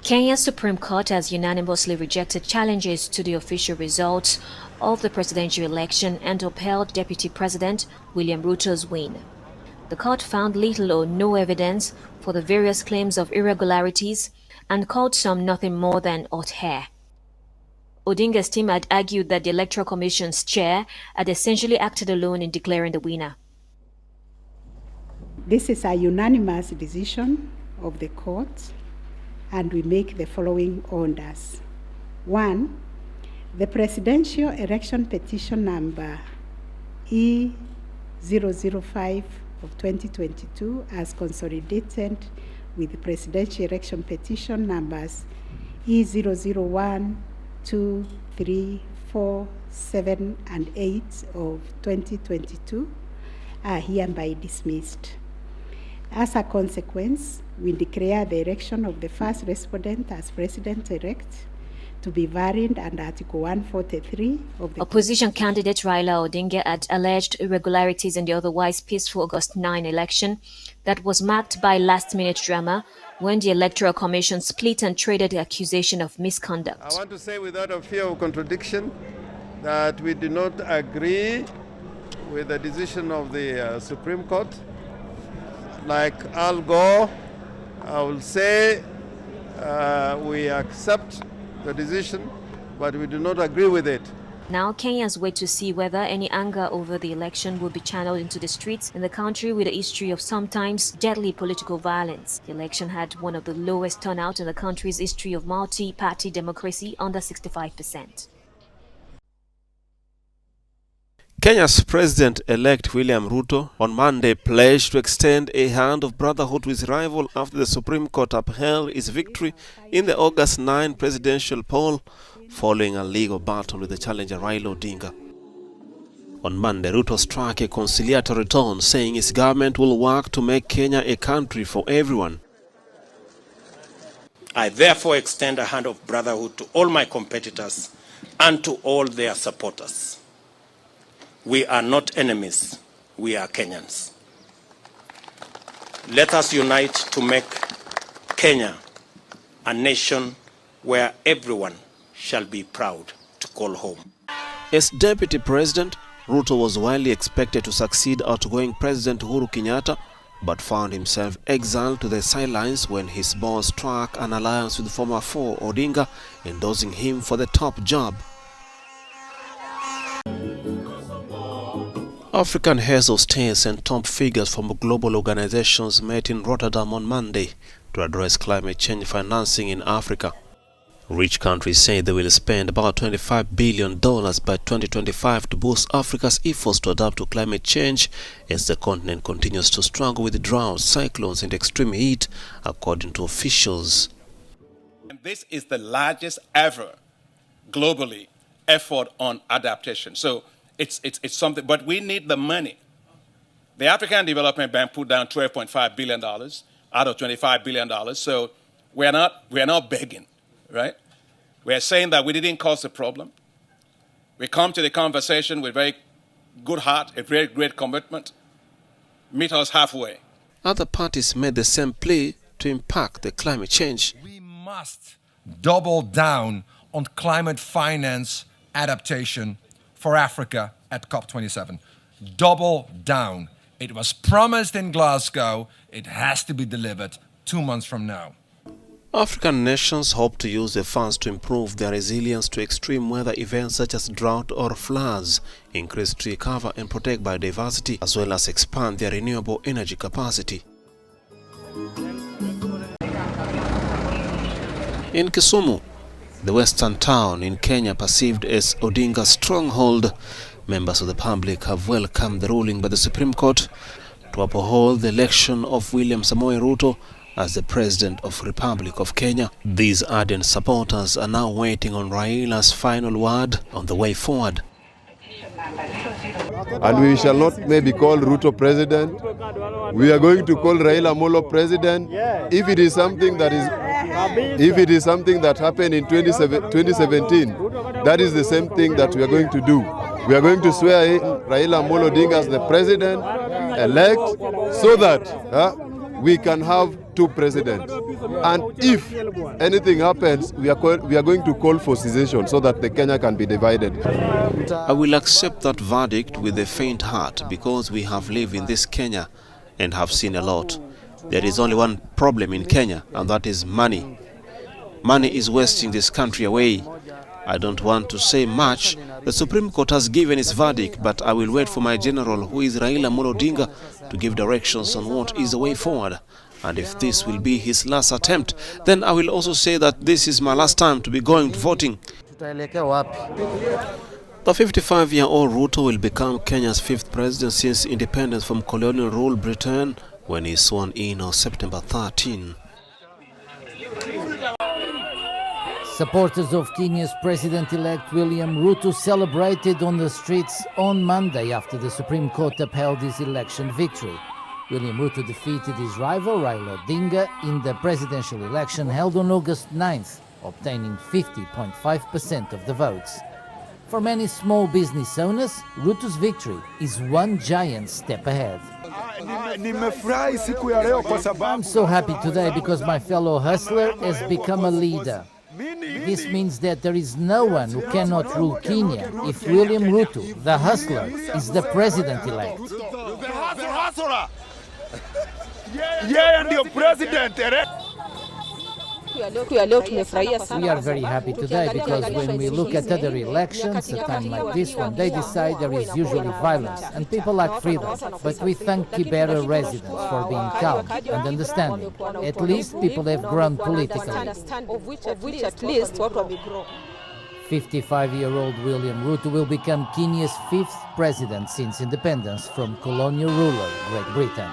Kenya's Supreme Court has unanimously rejected challenges to the official results of the presidential election and upheld Deputy President William Ruto's win. The court found little or no evidence for the various claims of irregularities and called some nothing more than OTR. Odinga's team had argued that the Electoral Commission's chair had essentially acted alone in declaring the winner. This is a unanimous decision of the court, and we make the following orders. 1. The presidential election petition number E005 of 2022 as consolidated with the presidential election petition numbers E001, 2, 3, 4, 7, and 8 of 2022 are hereby dismissed. As a consequence, we declare the election of the first respondent as president-elect to be varied under Article 143 of the... Opposition candidate Raila Odinga had alleged irregularities in the otherwise peaceful August 9 election that was marked by last-minute drama when the Electoral Commission split and traded the accusation of misconduct. I want to say without a fear of contradiction that we do not agree with the decision of the Supreme Court. Like Al Gore, I will say we accept the decision, but we do not agree with it. Now Kenyans wait to see whether any anger over the election will be channeled into the streets in the country with a history of sometimes deadly political violence. The election had one of the lowest turnout in the country's history of multi-party democracy, under 65%. Kenya's President-elect William Ruto on Monday pledged to extend a hand of brotherhood to his rival after the Supreme Court upheld his victory in the August 9 presidential poll following a legal battle with the challenger Raila Odinga. On Monday, Ruto struck a conciliatory tone, saying his government will work to make Kenya a country for everyone. I therefore extend a hand of brotherhood to all my competitors and to all their supporters. We are not enemies, we are Kenyans. Let us unite to make Kenya a nation where everyone shall be proud to call home. As Deputy President, Ruto was widely expected to succeed outgoing President Uhuru Kenyatta, but found himself exiled to the sidelines when his boss struck an alliance with former foe Odinga, endorsing him for the top job. African heads of states and top figures from global organizations met in Rotterdam on Monday to address climate change financing in Africa. Rich countries say they will spend about $25 billion by 2025 to boost Africa's efforts to adapt to climate change as the continent continues to struggle with droughts, cyclones, and extreme heat, according to officials. And this is the largest ever globally effort on adaptation. So it's something, but we need the money. The African Development Bank put down $12.5 billion out of $25 billion. So we're not begging, right? We're saying that we didn't cause the problem. We come to the conversation with very good heart, a very great commitment. Meet us halfway. Other parties made the same plea to impact the climate change. We must double down on climate finance adaptation for Africa at COP27. Double down. It was promised in Glasgow. It has to be delivered 2 months from now. African nations hope to use the funds to improve their resilience to extreme weather events such as drought or floods, increase tree cover and protect biodiversity, as well as expand their renewable energy capacity. In Kisumu, the western town in Kenya perceived as Odinga's stronghold, members of the public have welcomed the ruling by the Supreme Court to uphold the election of William Ruto as the President of Republic of Kenya. These ardent supporters are now waiting on Raila's final word on the way forward. And we shall not maybe call Ruto president. We are going to call Raila Molo president. If it is something that happened in 2017, that is the same thing that we are going to do. We are going to swear in Raila Odinga as the president, elect so that we can have two presidents. And if anything happens, we are going to call for secession so that the Kenya can be divided. I will accept that verdict with a faint heart because we have lived in this Kenya and have seen a lot. There is only one problem in Kenya, and that is money. Money is wasting this country away. I don't want to say much. The Supreme Court has given its verdict, but I will wait for my general, who is Raila Odinga, to give directions on what is the way forward. And if this will be his last attempt, then I will also say that this is my last time to be going voting. The 55-year-old Ruto will become Kenya's 5th president since independence from colonial rule Britain, when he is sworn in on September 13. Supporters of Kenya's president-elect William Ruto celebrated on the streets on Monday after the Supreme Court upheld his election victory. William Ruto defeated his rival Raila Odinga in the presidential election held on August 9th, obtaining 50.5% of the votes. For many small business owners, Ruto's victory is one giant step ahead. I'm so happy today because my fellow hustler has become a leader. This means that there is no one who cannot rule Kenya if William Ruto, the hustler, is the president-elect. We are very happy today because when we look at other elections, a time like this one, they decide there is usually violence and people lack freedom. But we thank Kibera residents for being calm and understanding. At least people have grown politically. 55-year-old William Ruto will become Kenya's 5th president since independence from colonial ruler Great Britain.